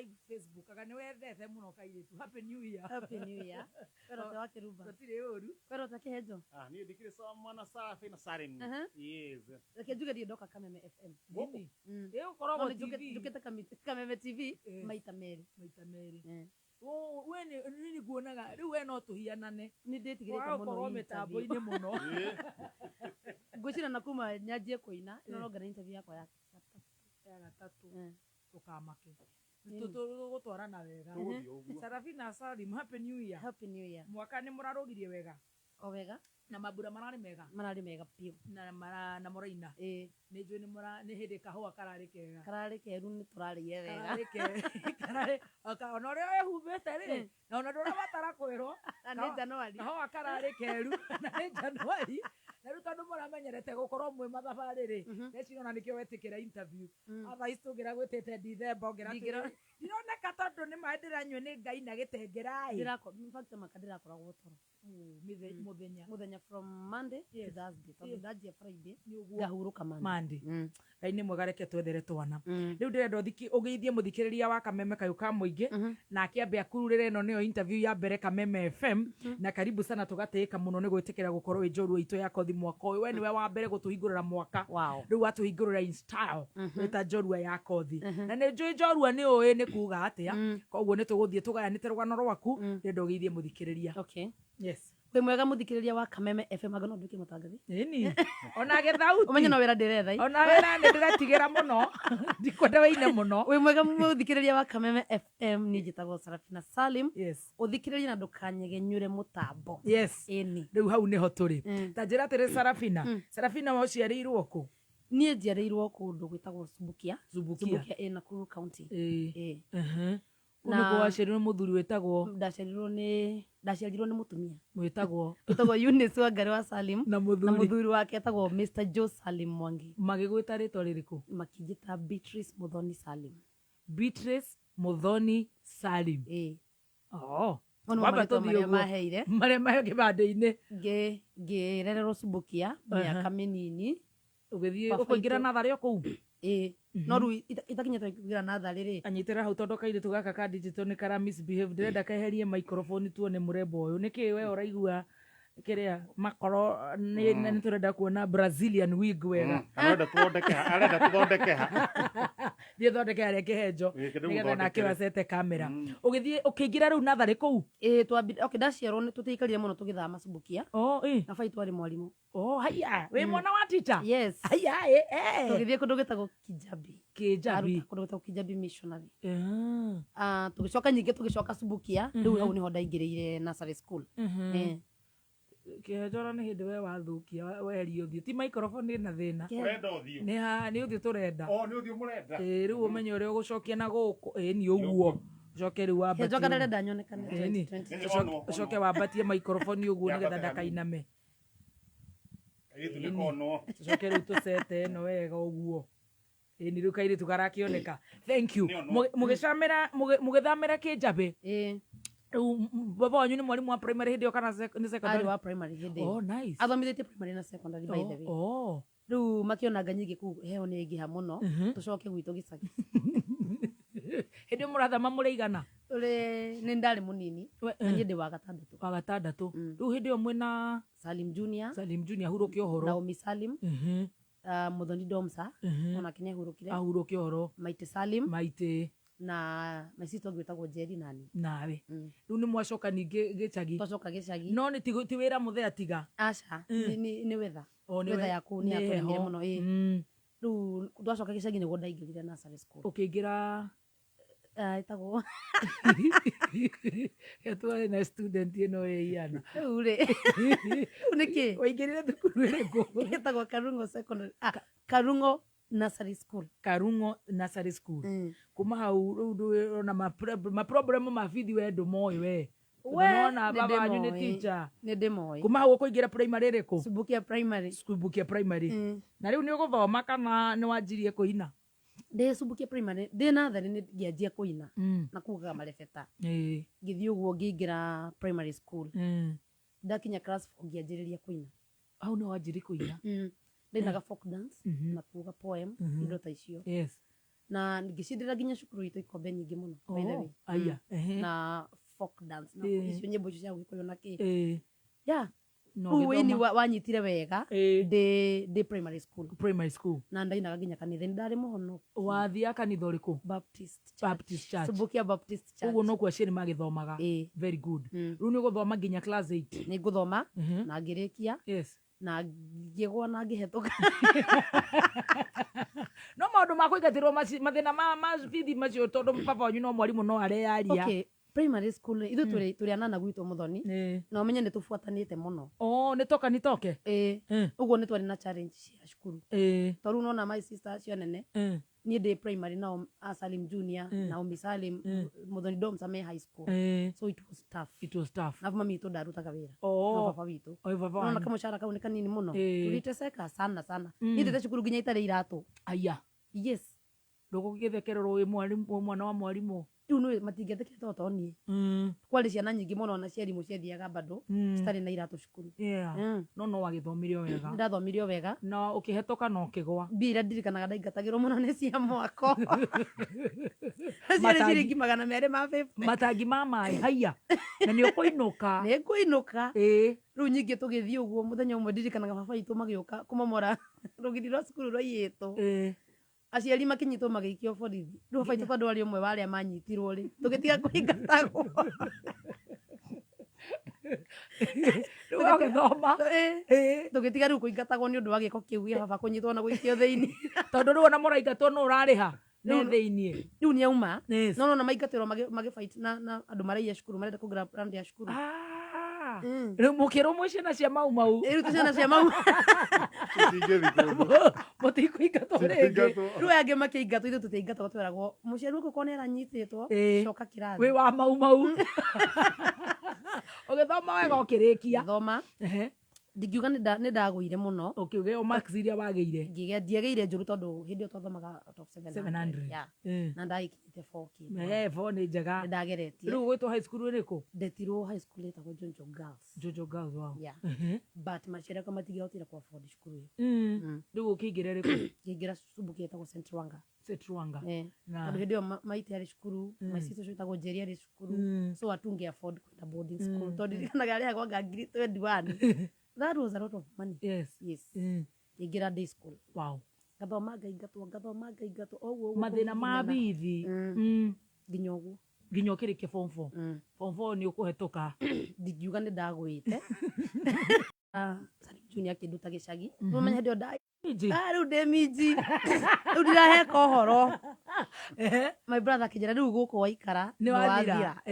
live Facebook aga ni wethete muno kairitu happy new year pero te wakiruba gotire uru pero takihejo ni ndikire sawa mwana safi na Salim yes takijuga ndio doka Kameme FM nini korogwo TV juketa Kameme TV maita meri we nini guonaga riu we no tuhianane ni nditigirite muno mitambo-ini muno ngwicira na kuma nyanjie kuina no ngana interview yakwa ya gatatu tukamake gutwarana wega Sarafina Salim happy new year mwaka ni murarugirie wega na mabura marari mega piu na moraina ni njui ni hindi kahua karari keru ni turari wega karari ona ria wehumbite ri na ona ndura batara kwirwo ni Januari kahua karari keru na ni Januari na ruta ndo muramenyerete gukorwo mwe mathabari ri necino na nikio wetikira interview aba istugira gwitete December ngira ndioneka tondu ni maendera nywe ni Ngai na gitengerai dirako in fact makadira koragwo toro muthenya from Monday to Thursday tondu ndaje Friday ngahuruka Monday Ngai ni mwega reke twethere twana riu ndirenda ugeithie muthikiriria wa Kameme Kayuka muingi na akiambe akururire no niyo interview ya mbere Kameme FM na karibu sana tugateeka muno ni gwitikira gukorwo njorua itu ya kothi mwaka uyu we niwe wa mbere gutuhingurira mwaka riu atuhingurira in style wita njorua ya kothi na ni njui njorua ni uyi ni kuga atia koguo ni tuguthie tugayanite rugano rwaku ndirenda ugeithie muthikiriria yes we mwega muthikiriria wa Kameme FM agano nduke mutangathi nini ona gethauti umenye no wira ndiretha ona wira ni ndiratigira muno ndikwenda weine muno we mwega muthikiriria wa Kameme FM ni njitagwo Sarafina Salim yes uthikiriria na ndukanyegenyure mutambo yes riu hau niho turi ta njira tiri Sarafina wa uciarirwo ku nie njiarirwo kundu gwitagwo Subukia Nakuru County na waciarirwo muthuri wetagwo ndaciarirwo ni mutumia wetagwo Eunice Wangari wa Salim na muthuri wake etagwo Mr. Joe Salim Mwangi magigwita ritwa ririku makinjita Beatrice Muthoni Salim wamba tuthio maria mayo kibande-ini ngirererwo Subukia miaka minini ugithie ukuingira nathari kuu no ru itakinyete kugira nathari ri anyitira hau tondu kairitu gaka ka digital ni kara misbehave ndirenda kaherie microphone tuone murembo uyu niki we uraigua kiria makoro ni turenda kuona Brazilian wig wega arenda tuthondeke thie thondeke aria kihenjo nigetha nake wacete kamera ugithie ukiingira riu nathari kuu ndaciarwo ni tuteikarire muno tugithama Subukia na baitu twari mwarimu haya we mwana wa teacher yes haya tugithie kundu gitagwo Kijabi kundu gitagwo Kijabi missionary tugicoka nyingi tugicoka Subukia riu hau niho ndaingirire nursery school kihenjora ni hindi we wathukia werio thio ti microphone na thina urenda uthio ni uthio turenda ni uthio murenda riu umenye uria ugucokia na guku ni uguo coke riu wambatie kihenjo kana renda nyonekane 2020 coke wambatie microphone uguo nigetha ndakainame itu nikono coke riu tucete no wega uguo ni riu kairitu garakioneka thank you mugithamira Kijabi baba wanyu ni mwalimu wa primary hindi kana ni secondary wa primary hindi nice athomithitie primary na secondary by the way riu makionanga nyingi ku heo ni ingiha muno tucoke gwitu gicagi hindi murathama muraigana ni ndari munini ni ndi wa gatandatu riu hindi omwe na Salim Junior huruki ohoro Naomi Salim Muthoni Domsa ona kinya huruki ohoro Maite Salim na sister gwitagwo Jerry nawe riu ni mwacoka ningi gicagi twacoka gicagi no ni ti wira muthea tiga aca ni wetha yaku ni aturengire muno riu twacoka gicagi niguo ndaingirire nursery school ukiingira itagwo twari na student ino iana ure niki waingirire thukuru iriku itagwo Karungo secondary Karungo nursery school kuma hau riu na ma problem ma video wedu moyo we unaona baba wanyu ni teacher ni ndimoy kuma hau kuingira primary iriku Subukia primary na riu ni uguthoma kana ni wanjirie kuina ndi Subukia primary ndi nathari ni ngianjia kuina na kugaga marebeta ngithii uguo ngiingira primary school ndakinya class 4 ngianjiriria kuina au no wanjirie kuina ndinaga folk dance na kuga poem indo ta icio na ngicindira nginya cukuru itu ikombe nyingi muno by the way aya na folk dance na icio nyimbo cia gwikuyu na ki yeah no uini wanyitire wega de primary school na ndainaga nginya kanitha ndari muhono wathia kanitha uriku Baptist Church Subukia Baptist Church uguo no kwa cieni magithomaga very good riu ni guthoma nginya class 8 ni nguthoma na ngirikia yes na ngigwa na ngihetoka no maundu ma kuingatirwo mathina ma bithi macio tondu papa wanyu no mwarimu no arearia okay primary school ithu turi anana gwitu muthoni na umenye ni tufuatanite muno ni toka nitoke uguo ni twari na challenge cia cukuru toru no na my sister cio nene ni de primary na Salim Junior na Umi Salim muthoni Doms me high school so it was tough na mami to darutaga wira na papa witu na kama shara kau ni kanini muno tuliteseka sana ni tete cukuru ginya itare iratu aya yes ndugu githekererwo wi mwarimu mwana wa mwarimu riu no matingethekete totoni kwari ciana nyingi muno na ciarimu ciathiaga bado citari na iratu cukuru no wagithomirio wega ndathomirio wega na ukihetoka no kigwa mbira ndirikanaga ndaingatagirwo muno ni cia mwako ciari ciringi 250 matangi ma mai haya na ni ukuinuka riu nyingi tugithii uguo muthenya umwe ndirikanaga baba itu magioka kumomora rugiri rwa cukuru rwa itu aciari makinyitwo magikio borithi riu baba itu tondu wari umwe waria manyitirwo ri tugitiga kuingatagwo tugithoma tugitiga riu kuingatagwo ni undu wa giko kiu gia baba kunyitwo na gwikio thiini tondu riu ona muraingatwo no urariha ni thiini riu ni auma no na maingatirwo magifight na andu maraiya cukuru marenda kugira brand ya cukuru riu mukirumwo ciana cia mau riu ciana cia mau mutikuingatwo ringi riu angi makiingatwo ithu tutiingatwo tweragwo muciari uku kone aranyititwo coka kirathi wi wa mau ugithoma wega ukirikia thoma ndingiuga ni ndagwire muno ukiuge o marks iria wageire ndiageire njuru tondu hindi tothomaga top 700 na ndaikinyite 4 ni njega ndageretie riu gwitwo high school iriku ndetirwo high school etagwo Jojo Girls wow but maciari akwa matingihotire ku afford cukuru riu ukiingira iriku ngiingira Subukia etagwo St Rwanga na hindi yo maiti ari cukuru maisito cio etagwo Njeri ari cukuru so atungi afford kwenda boarding school tondu ndirikanaga ariagwa ngiri 21 that was a lot of money yes ngiingira day school wow gathoma ngaingatwo oguo mathina ma bithi nginya uguo nginya ukirikia form 4 ni ukuhetoka ndingiuga ni ndagwite Salim Junior akinduta gicagi umenya hindi ndai riu ndi miji riu ndiraheka uhoro my brother akijera riu guku waikara ni wathira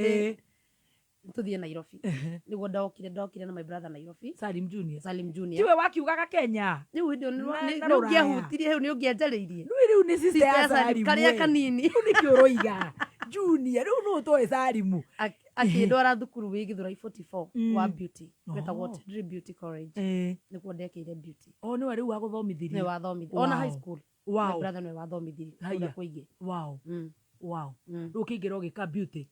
tuthie Nairobi niguo ndokire na my brother Nairobi Salim Junior tiwe wakiugaga Kenya riu ndio ni ngiahutirie riu ni ungienjereirie riu ni sister ya Salim karia kanini ni kiuroiga Junior riu no toe Salim akindwara thukuru wi Githurai 44 wa beauty wetagwo Teddy Beauty College niguo ndekire beauty ni we riu waguthomithirie ni wathomithirie ona high school wow my brother ni wathomithirie kuda kuingi wow riu kiingira ugika beauty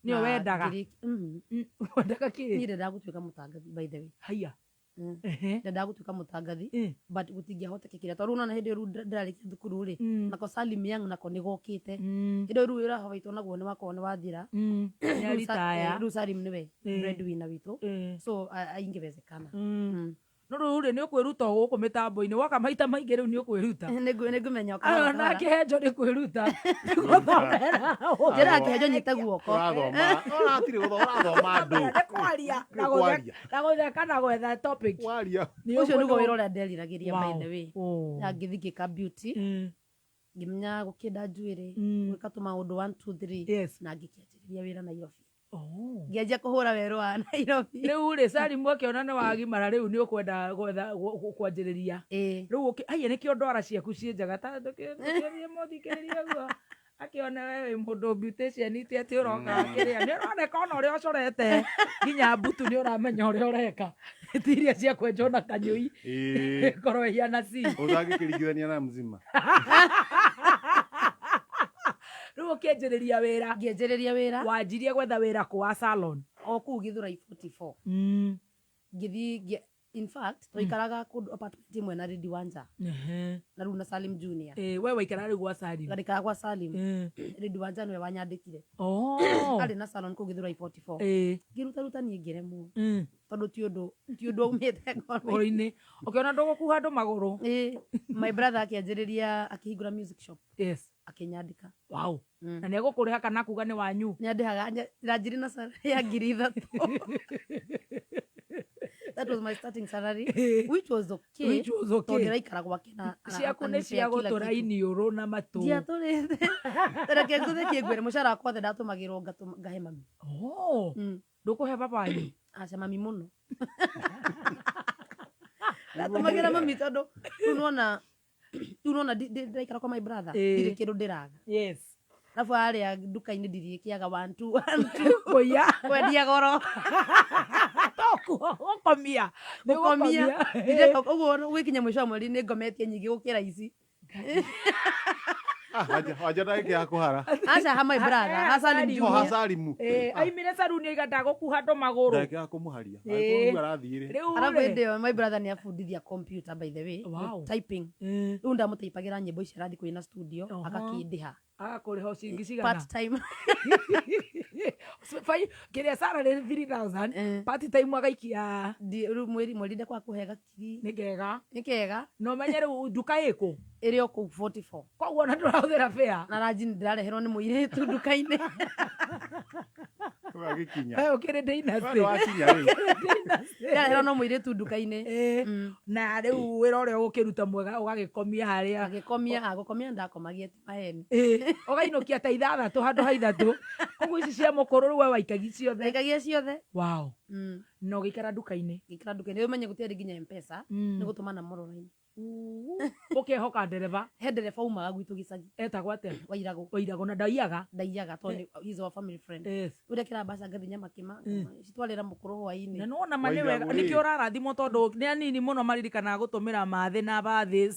ni wendaga wendaga ki ni ndenda gutuika mutangathi by the way haya ndenda gutuika mutangathi but gutingiahotekekire tondu nona hindi ru ndirarikia thukuru ri nako Salim Young nako ni gokite hindi ru irahoitwo naguo ni wakorwo ni wathira ni aritaya ru Salim niwe breadwinner witu so aingiwezekana no riu ni ukwiruta guku mitambo-ini woka maita maingi riu ni ukwiruta ningumenya na kihenjo ni kwiruta njira kihenjo nyita guoko uratiri urathoma andu kwaria na gutheka na gwetha topic ucio niguo wira uria nderiragiria by the way na ngithi ngika beauty ngimenya gukinda njuiri gwika tumaundu 1 2 3 na ngikianjiriria wira Nairobi ngianjia kuhura weru wa Nairobi riu ri Salim akiona ni wagimara riu ni ukwenda kwanjiriria riu aya nikio ndwara ciaku cie njega ta ndukirie muthikiririe guo akiona wewe mundu beautician iti ati uroka kiria ni uroneka ona uria ucorete nginya mbutu ni uramenya uria ureka tiria cia kwenjwo na kanyui korwo hiana si utangikirigithania na mzima riu ukianjiriria wira wanjirie gwetha wira kwa salon o kuu Githurai 44 ngithi in fact toikaraga kundu apartment imwe na Redi Wanja na Runa Salim Junior we waikara ri gwa Salim garika gwa Salim Redi Wanja nwe wanyandikire ari na salon ko Githurai 44 giruta ni ngiremwo tondu ti undu umite ngoro-ini ukiona ndogo kuha ndo maguru my brother akianjiriria akihingura music shop akinyandika wow na ni egukuriha kana kuga ni wanyu ni andihaga ranjiri na salary ya 3,000 that was my starting salary which was okay tondu raikara gwake na ciaku ni cia gutura iniuru na matu ndiaturite reke nguthe kiengwire mucara wakwa ndatumagirwo ngahe mami ndukuhe papa wanyu aca mami muno ndatumagira mami tondu tunaona ndaikara kwa my brother ndiri kindu ndiraga alafu aria nduka-ini ndirikiaga 1 kuya kwendia goro gukomia uguo gwikinya mwisho wa mweri ni ngometie nyingi gukira ici wanja ndagä ya kå hara aca ha my brother Salimu aimire saruni aiga gukuha ndo maguru ndagä ya kå må haria arathire arabu ndio my brother ni abundithia computer by the way typing riu ndamuteipagira nyimbo ici arathi kuina studio akakindiha agakuriha ciringi cigana part time kiria salary 3,000 part time agaikia riu mweri ndekwa kuhega kiri ni kega no menye riu nduka iku iri o kuu 44 koguo na ndurahuthira fare na ranji ndirareherwo ni muiritu nduka-ini we ukiri dynasty ndirareherwo no muiritu nduka-ini na riu wira uria ukiruta mwega ugagikomia haria gukomia ndakomagia ti maheni ugainukia ta 6 handu ha 3 koguo ici cia mukuru riu we waikagia ciothe wow no gikara nduka-ini riu menye gutiari nginya mpesa ni gutumana morora-ini ukehoka ndereva he ndereva umaga gwitu gicagi etagwo atia Wairagu na ndaiyaga tondu he's our family friend urekera mbaca ngathinya makima citwarira mukuru hwaini na nona mane wega nikio urarathimwo tondu ni anini muno maririkanaga gutumira mathi na bathi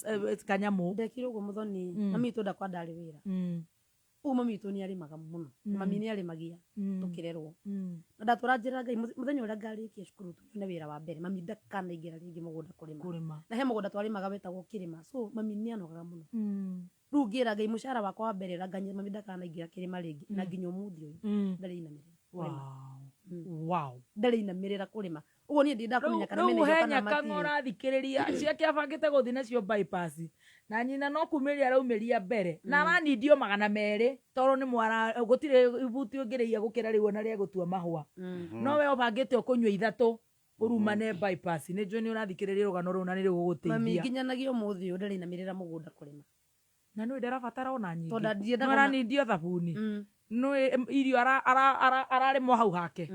kanyamu ndekire uguo muthoni mami itu ndakwa ndari wira mami itu ni arimaga muno mami ni arimagia tukirerwo na ndatura njira Ngai muthenya uria ngarikia cukuru tuone wira wa mbere mami ndakanaingira ringi mugunda kurima na he mugunda twarimaga wetagwo kirima so mami ni anogaga muno riu ngira Ngai mucara wakwa wa mbere nganya mami ndakanaingira kirima ringi na nginya umuthi uyu ndari wow ndari inamirira kurima uguo ni ndinda kumenya kana mene kana kangora thikiriria ciake abangite guthi nacio bypass na nyina no kumiria raumiria mbere na arandio 200 toro ni mwara gutire ibuti ungireia gukira riu na ria gutua mahua no we obangite ukunywa 3 urumane bypass ni njoni urathikiriria rugano ru na ni rugutithia mami nginyanagia umuthi uyu ndari inamirira mugunda kurima na no ndarabatara ona nyingi tonda ndienda no arandio thabuni no irio ararimo hau hake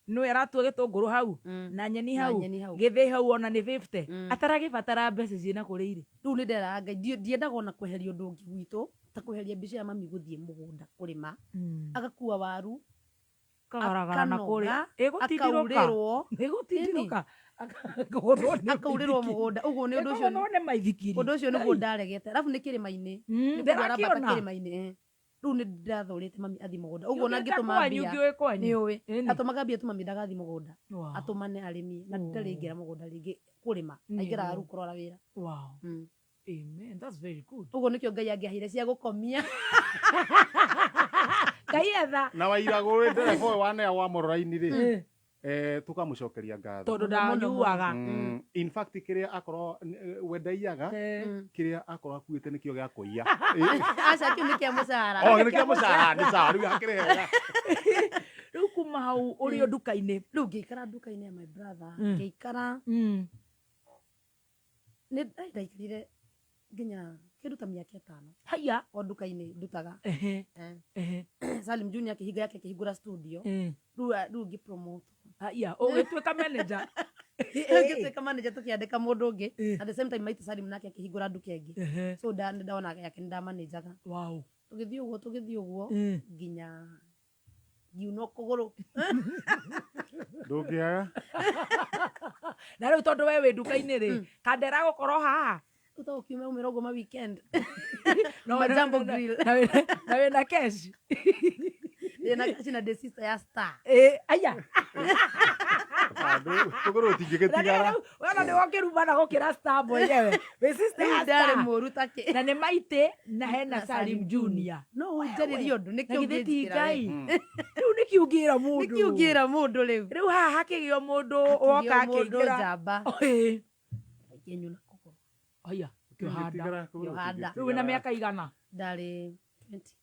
no aratua gitunguru hau na nyeni hau githi hau ona ni 50 ataragibatara mbeca ciina kuriri riu ni ndera Ngai ndiendaga ona kweheria undu ungi gwitu ta kweheria mbica ya mami guthie mugunda kurima agakua waru karagara na kuri egutidiruka akaurirwo mugunda uguo ni undu ucio none maithikiri undu ucio niguo ndaregete arafu ni kirima-ini ndarakiona kirima-ini riu ni ndathurite mami athi mugunda uguo na ngituma mbia niui atumaga mbia tuma ndagathi mugunda atumane arimi na ndari ngira mugunda ringi kurima aingiraga riu kurora wira amen that's very good uguo nikio Ngai angiahire cia gukomia Ngai etha na Wairagu ri ndereba uyu wanea wa morora-ini ri tukamucokeria ngatho tondu ndanyuaga in fact kiria akorwo we ndaiyaga kiria akorwo akuite nikio gia kuiya aca kiu ni kia mucara ni kia mucara ni sawa riu hakirega riu kuma hau uri nduka-ini riu ngiikara nduka-ini ya my brother ngiikara ni ndaikarire nginya kiruta miaka 5 haya o nduka-ini ndutaga Salim Junior kihiga yake kihigura studio riu ngipromote haya ugituika manager ngituika manager tukiandika mundu ungi at the same time maita Salim nake akihigura nduka ingi so ndona yake ndamanajaga wow tugithii uguo nginya ngiuna kuguru ndungiaga na riu tondu we wi nduka-ini ri kandera gukorwo haha uta ukiuma umira uguo ma weekend no Jambo Grill na we na cash Ndena cina the sister ya Star. Aya. Tugoro tingĩgĩtigara. Wana nĩ wokĩrumana gũkĩra Star mwenyewe. We sister ya Ndare Star. mũru take. Na nĩ Maitĩ na hena Salim Junior. No ũnjarĩrie ũndũ nĩkĩo Githĩti Ngai. Mm. Rĩu nĩkiugĩra mũndũ. nĩkiugĩra mũndũ rĩu. Rĩu haha hakĩgĩo mũndũ woka akĩingĩra. Njamba. Yenyu na kũgũrũ. Aya, ũkĩhanda. Ũkĩhanda. Rĩu wĩna mĩaka igana? Ndarĩ 20.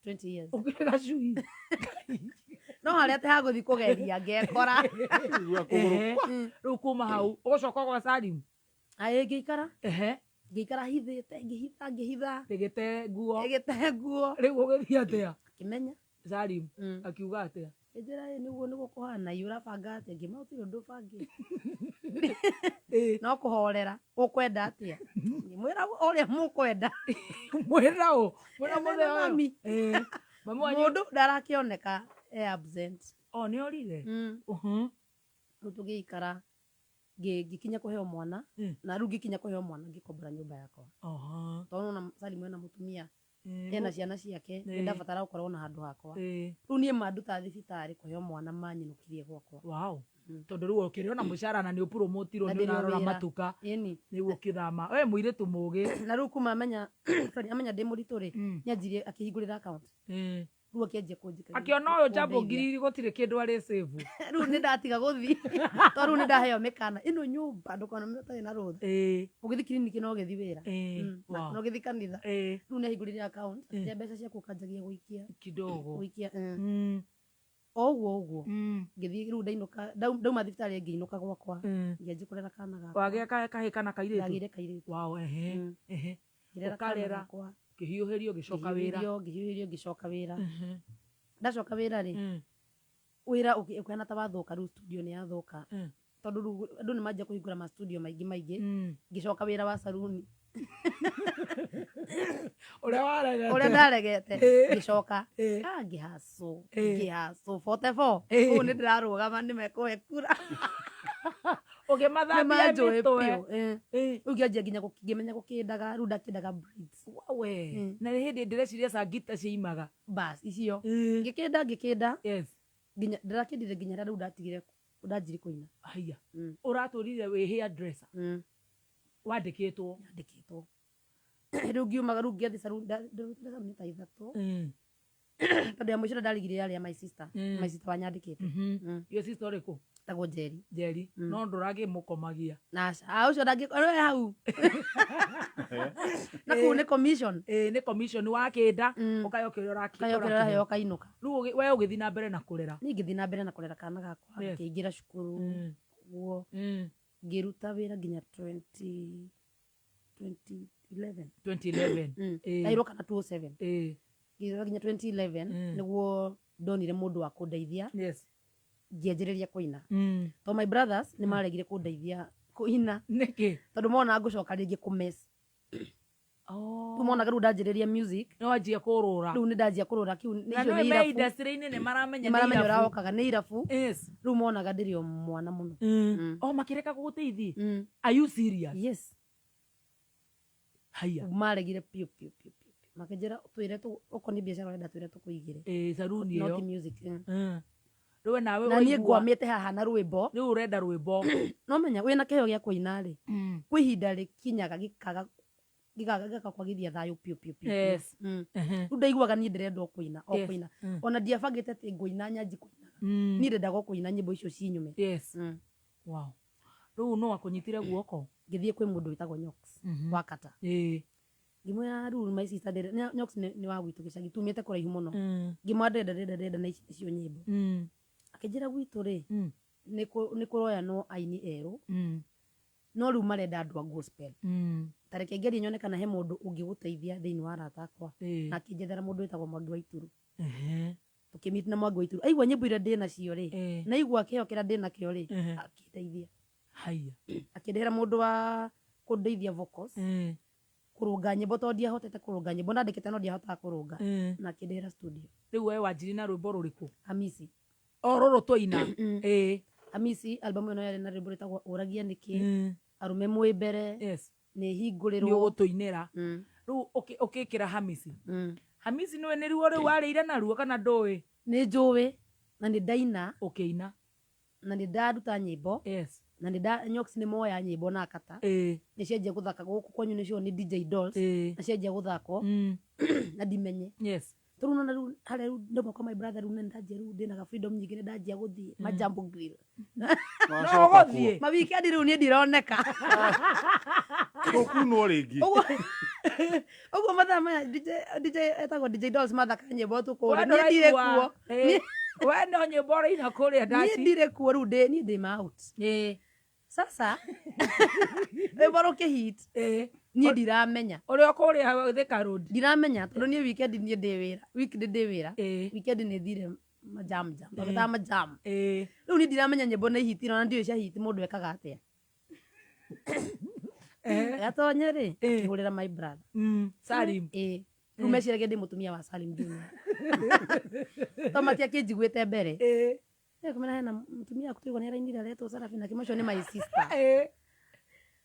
20 years. Ũkĩrega cui. No harĩa te hagũthiĩ kũgeria ngekora. Rĩu kuma hau ũgũcoka gwa Salim? Aĩ ngĩikara. Ngĩikara hithĩte ngĩhitha. Ndĩgĩte nguo. Rĩu ũgĩthiĩ atĩa? Akĩmenya. Salim akiuga atĩa? Njĩra nĩguo nĩgũkũhana ũrabanga atĩa ngĩma ũtirĩ ũndũ ũbangĩ. No kũhorera ũkwenda atĩa? Ngĩmwĩra ũrĩa mũkwenda. Mwĩra ũ? Mwĩra mũthee mami. Mũndũ ndarakĩoneka absent. Nĩ orire? Rĩu tũgĩikara ngĩkinya kũheo mwana na rĩu ngĩkinya kũheo mwana ngĩkombora nyũmba yakwa. Tondũ na Salim ena mũtumia ena ciana ciake ndabatara gũkorwo na handũ hakwa. Rĩu niĩ manduta thibitarĩ kũheo mwana manyinũkirie gwakwa. Tondũ rĩu ũkĩrĩ ona mũcara na nĩ ũpromotirwo nĩ ũrarora matuka nĩguo ũkĩthama. We mũirĩtu mũũgĩ. Na rĩu kuma amenya ndĩ mũritũ rĩ nĩanjirie akĩhingũrĩra account. Rĩu akĩanjia kũnjĩka. Akĩona ũyũ Jambo ngiri gũtirĩ kĩndũ arĩ save. Rĩu nĩ ndatiga gũthiĩ tondũ rĩu nĩ ndaheo mĩkana ĩno nyũmba ndũkona ũtarĩ na rũtha. Ũgĩthiĩ kiriniki no ũgĩthiĩ wĩra no ũgĩthiĩ kanitha. Rĩu nĩahingũrĩre account rĩrĩa mbeca ciaku ũkanjagia gũikia kidogo gũikia ũguo ngĩthiĩ rĩu ndauma thibitarĩ ngĩinũka gwakwa ngĩanjia kũrera kana gakwa. Wagĩa kahĩ kana kairĩtu? Ndagĩire kairĩtu. Ũkarera ũkĩhiũhĩrio ũgĩcoka wĩra. Ngĩhiũhĩrio ngĩcoka wĩra. Ndacoka wĩra rĩ wĩra ũkĩhana ta wathũka rĩu studio nĩ yathũka tondũ rĩu andũ nĩ manjia kũhingũra ma studio maingĩ ngĩcoka wĩra wa saruni ũrĩa ndaregete ngĩcoka ngĩhacũ 44 ũũ nĩ ndĩrarũgama nĩmekũhe kura ũkĩmathambia mĩtwe. Rĩu ngĩanjia nginya ngĩmenya gũkĩndaga rĩu ndakĩndaga braids. Na nĩ hĩndĩ ndĩreciria Sangita ciaimaga bas icio ngĩkĩnda nginya ndĩrakĩndire nginya rĩu ndatigire ndanjiri kũina. Haya ũratũrire wĩ hairdresser wandĩkĩtwo? Rĩu ngiumaga rĩu ngĩathiĩ saruni ndarutire ta ithatũ tondũ ya mũico ndarigire yarĩ my sister wanyandĩkĩte. Your sister ũrĩkũ? Tagwo Njeri. No ndũragĩmũkomagia? Ũcio ndangĩkorwo hau na kũu nĩ commission. Nĩ commission wakĩnda ũkayokĩrĩra ũrakĩrora ũkainũka. Rĩu we ũgĩthiĩ na mbere na kũrera? Niĩ ngĩthiĩ na mbere na kũrera kana gakwa ngĩingĩra cukuru guo ngĩruta wĩra nginya 2011 ndairwo kana 2007 ngĩruta nginya 2011 nĩguo ndonire mũndũ wa kũndeithia ngĩanjĩrĩria kũina. Tondũ my brothers nĩ maregire kũndeithia kũina. Nĩkĩ? Tondũ mona ngũcoka rĩngĩ kũmess. Rĩu monaga rĩu ndanjĩrĩria music no wanjia kũrũra. Rĩu nĩ ndanjia kũrũra kiu nĩ irabu. Industry-inĩ nĩ maramenya nĩ ũrahokaga nĩ irabu. Rĩu monaga ndĩrĩ o mwana mũno. Makĩreka gũgũteithia? Are you serious? Yes. Haya maregire piu makĩnjĩra twĩre ũko nĩ biacara wenda twĩre tũkũigĩre saruni ĩyo not music. Rĩu nawe na niĩ ngwamĩte haha na rwĩmbo. Rĩu ũrenda rwĩmbo no menya wĩna kĩheo gĩa kũina rĩ kwĩ ihinda rĩkinyaga gĩkakwagithia thayũ piu. Rĩu ndaiguaga niĩ ndĩrenda kũina ona ndiabangĩte atĩ ngũina nyanji kũinaga niĩ ndendaga kũina nyĩmbo icio cinyume. Rĩu no akũnyitire guoko? Ngĩthiĩ kwĩ mũndũ wĩtagwo Nyox Wakata. Ngĩmwĩra rĩu my sister Nyox nĩ wa gwitũ gĩcagi tumĩte kũraihu mũno. Ngĩmwĩra ndĩrenda na icio nyĩmbo. Akĩnjĩra gwitũ rĩ nĩ kũroya no aini erũ no rĩu marenda andũ a gospel. Tareke ngerie nyone kana he mũndũ ũngĩgũteithia thĩinĩ wa arata akwa. Na akĩnjethera mũndũ wĩtagwo Mwangi wa Ituru. Tũkĩmeet na Mwangi wa Ituru aigua nyĩmbo iria ndĩnacio rĩ na aigua kĩheo kĩrĩa ndĩnakĩo rĩ akĩndeithia. Haya akĩndehera mũndũ wa kũndeithia vocals kũrũnga nyĩmbo tondũ ndiahotete kũrũnga nyĩmbo ndandĩkĩte no ndiahotaga kũrũnga na akĩndehera studio. Rĩu we wanjiri na rwĩmbo rũrĩkũ? Hamisi. Rũrũ tũina? Hamisi album ĩno yarĩ na rwĩmbo rwĩtagwo ũragia nĩkĩ, arũme mwĩ mbere, nĩ hingũrĩrwo, nĩ ũgũtũinĩra. Rĩu ũkĩkĩra Hamisi Hamisi niwe nĩ ruo rĩu warĩire naruo kana ndũĩ? Nĩ njũĩ na nĩ ndaina Ũkĩina. na nĩ ndaruta nyĩmbo. Yes. Na nĩ Nyox nĩ moya nyĩmbo na akata. Nĩ cianjia gũthaka gũkũ kwanyu nĩcio nĩ DJ Dolls. Na cianjia gũthakwo na ndimenye. Yes. Tũrũ na rĩu harĩa rĩu ndĩmwe kwa my brother rĩu nĩ ndanjia rĩu ndĩna ga freedom nyingĩ nĩ ndanjia gũthiĩ majambo grill. No gũthiĩ. Ma weekend rĩu niĩ ndironeka. Gũkunwo rĩngĩ. Ũguo mathaa maya DJ etagwo DJ Dolls mathaka nyĩmbo tũkũrĩa. Niĩ ndirĩ kuo. We no nyĩmbo ũraina kũrĩa ndaci. Niĩ ndirĩ kuo rĩu niĩ ndĩ out. Sasa rwĩmbo rũkĩhit niĩ ndiramenya ũrĩa kũrĩa Thika Road ndiramenya tondũ niĩ weekend niĩ ndĩ wĩra weekend ndĩ wĩra weekend nĩ thire majam tũgĩthaga majam rĩu niĩ ndiramenya nyĩmbo nĩ ihitire na ndiũĩ cia hiti mũndũ ekaga atĩa gatonye rĩ ngĩhũrĩra my brother Salim rĩu meciragia ndĩ mũtumia wa Salim Junior to matiakĩnjiguĩte mbere kumena hena mutumia akutuigwo nĩ arainire aretwo Sarafina Kimacio nĩ my sister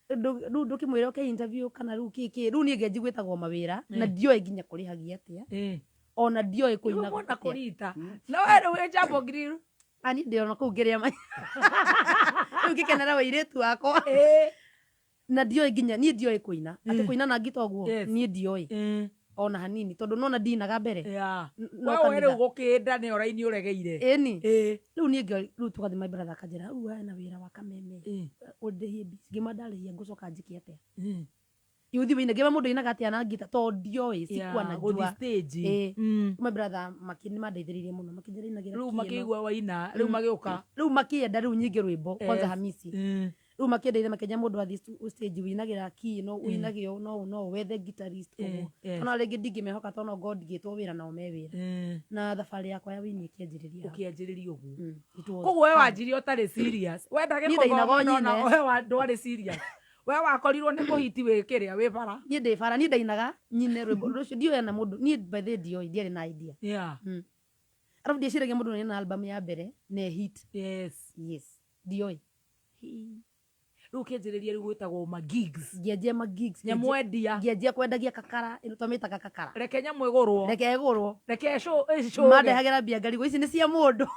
rĩu ndũkĩmwĩra okay interview kana rĩu kĩkĩ rĩu niĩ ngĩnjiguĩtagwo mawĩra na ndioĩ nginya kũrĩhagia atĩa ona ndioĩ kũina gũkũrĩta kũrita no wewe wĩ Jambo Grill ani ndĩrona kũu ngĩrĩa rĩu ngĩkenera wĩirĩtu wakwa na ndioĩ nginya niĩ ndioĩ kũina atĩ kũina na ngitoguo niĩ ndioĩ ona hanini tondu nona ndinaga mbere wewe rĩu gũkĩnda nĩ oraini ũregeire ĩni rĩu niĩ rĩu tũgathiĩ my brother akanjĩra rĩu hena wĩra wa Kameme ũndĩhie mbici ngĩmandarĩria ngũcoka njĩke atĩa yuthi wĩine ngĩma mũndũ ainaga atĩa na ngita to ndioĩ sikuwa na jua stage my brother makĩnĩ mandeithĩrĩirie mũno makĩnjĩra inagĩra rĩu makĩigua waina rĩu magĩũka rĩu makĩenda rĩu nyingĩ rwĩmbo kwanza Hamisi rĩu makĩndeithia makĩnja mũndũ athi stage wĩinagĩra key no wĩinagio no wethe guitarist ũguo ona rĩngĩ ndingĩmehoka tondũ God ngĩtwo wĩra nao me wĩra na thabarĩ yakwa ya wĩini ũkĩanjĩrĩria ũguo koguo we wanjirie ũtarĩ serious we ndagĩkũgona na we ndwarĩ serious we wakorirwo nĩ mũhiti wĩ kĩrĩa wĩ bara niĩ ndĩ bara niĩ ndainaga nyine rwĩmbo rũcio ndioĩ na mũndũ niĩ by the ndioĩ ndiarĩ na idea arabu ndieciragia mũndũ nĩ na album ya mbere nĩ hit ndioĩ rĩu kĩanjĩrĩria rĩu gwĩtagwo ma gigs ngĩanjia ma gigs nyamwendia ngĩanjia kwendagia kakara ĩno twamĩtaga kakara reke nyamũ ĩgũrwo reke show mandehagĩra mbia ngarigo ici nĩ cia mũndũ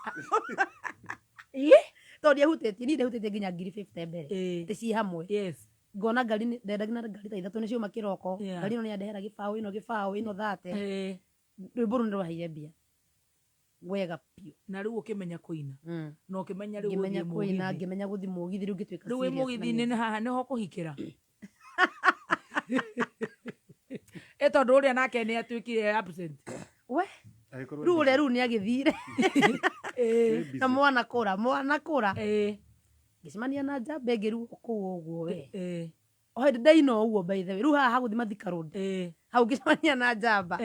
tondũ ndiahutĩtie niĩ ndehutĩtie nginya 50 mbere ndĩci hamwe ngona ngari ndendagia na ngari ta ithatũ nĩcio makĩroko ngari ĩno nĩyandehera gĩbaũ ĩno 30 rwĩmbo rũu nĩrwaheire mbia wega piũ na rĩu ũkĩmenya kũina no ũkĩmenya rĩu ngĩmenya kũina ngĩmenya gũthiĩ mũgithi rĩu ngĩtuĩka rĩu wĩ mũgithi-inĩ haha nĩho kũhikĩra tondũ ũrĩa nake nĩ atuĩkire absent we rĩu ũrĩa rĩu nĩ agĩthire na mwana kũra ngĩcemania na njamba ĩngĩ rĩu kũu ũguo we o hĩndĩ ndaina ũguo by the way rĩu haha hagũthiĩ Mathika Road hau ngĩcemania na njamba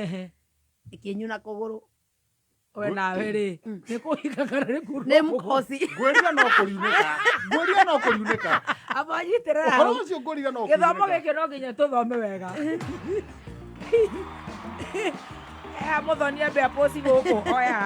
ĩkĩnyuna kũgũrũ we nawe rĩ nĩ kũhika kana nĩ kũrũa nĩ mũkoci ngwĩria no kũriunĩka abanyitĩrĩra ũhoro ũcio ngũriga no kũriunĩka gĩthomo gĩkĩ no nginya tũthome wega mũthoni ambe apoci gũkũ oya